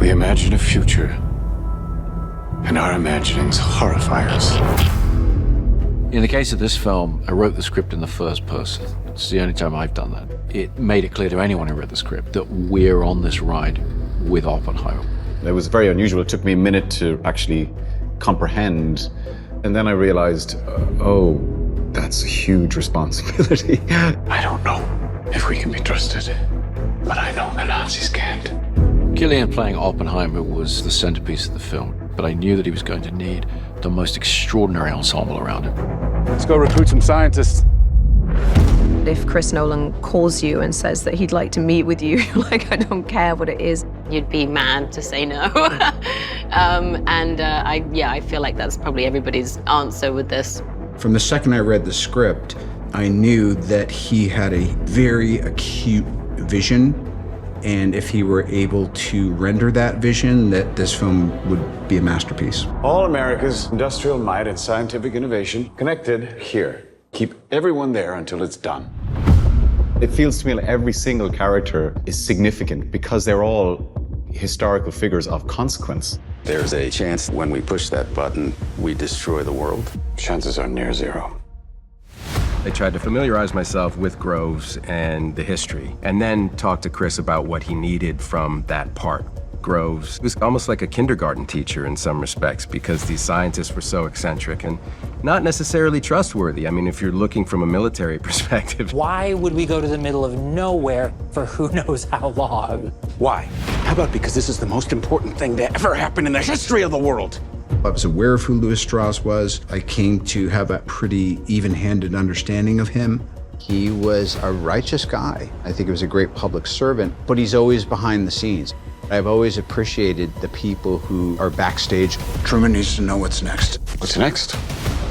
We imagine a future, and our imaginings horrify us. In the case of this film, I wrote the script in the first person. It's the only time I've done that. It made it clear to anyone who read the script that we're on this ride with Oppenheimer. It was very unusual. It took me a minute to actually comprehend. And then I realized, oh, that's a huge responsibility. I don't know if we can be trusted, but I know the Nazis can't. Cillian playing Oppenheimer was the centerpiece of the film, but I knew that he was going to need the most extraordinary ensemble around him. Let's go recruit some scientists. If Chris Nolan calls you and says that he'd like to meet with you, like, I don't care what it is. You'd be mad to say no. I feel like that's probably everybody's answer with this. From the second I read the script, I knew that he had a very acute vision, and if he were able to render that vision, that this film would be a masterpiece. All America's industrial might and scientific innovation connected here. Keep everyone there until it's done. It feels to me like every single character is significant because they're all historical figures of consequence. There's a chance when we push that button, we destroy the world. Chances are near zero. I tried to familiarize myself with Groves and the history, and then talk to Chris about what he needed from that part. Groves was almost like a kindergarten teacher in some respects because these scientists were so eccentric and not necessarily trustworthy. I mean, if you're looking from a military perspective. Why would we go to the middle of nowhere for who knows how long? Why? How about because this is the most important thing to ever happen in the history of the world? I was aware of who Lewis Strauss was. I came to have a pretty even-handed understanding of him. He was a righteous guy. I think he was a great public servant, but he's always behind the scenes. I've always appreciated the people who are backstage. Truman needs to know what's next. What's next?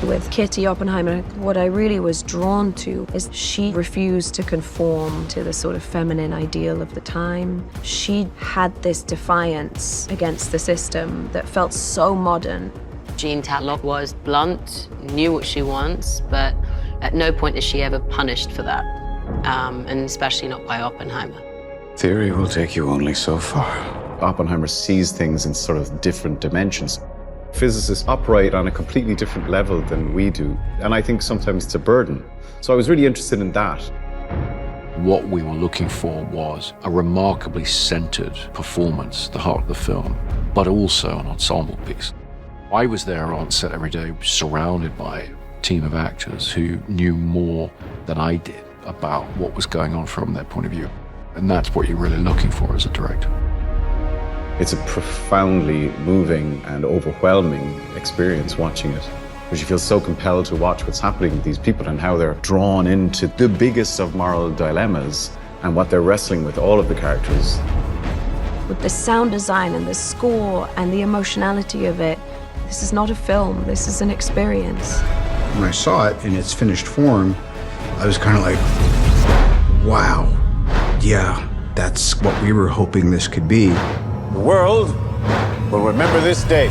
With Kitty Oppenheimer, what I really was drawn to is she refused to conform to the sort of feminine ideal of the time. She had this defiance against the system that felt so modern. Jean Tatlock was blunt, knew what she wants, but at no point is she ever punished for that, and especially not by Oppenheimer. Theory will take you only so far. Oppenheimer sees things in sort of different dimensions. Physicists operate on a completely different level than we do, and I think sometimes it's a burden. So I was really interested in that. What we were looking for was a remarkably centered performance, the heart of the film, but also an ensemble piece. I was there on set every day, surrounded by a team of actors who knew more than I did about what was going on from their point of view. And that's what you're really looking for as a director. It's a profoundly moving and overwhelming experience watching it, because you feel so compelled to watch what's happening with these people and how they're drawn into the biggest of moral dilemmas and what they're wrestling with, all of the characters. With the sound design and the score and the emotionality of it, this is not a film, this is an experience. When I saw it in its finished form, I was kind of like, wow, yeah, that's what we were hoping this could be. The world will remember this day.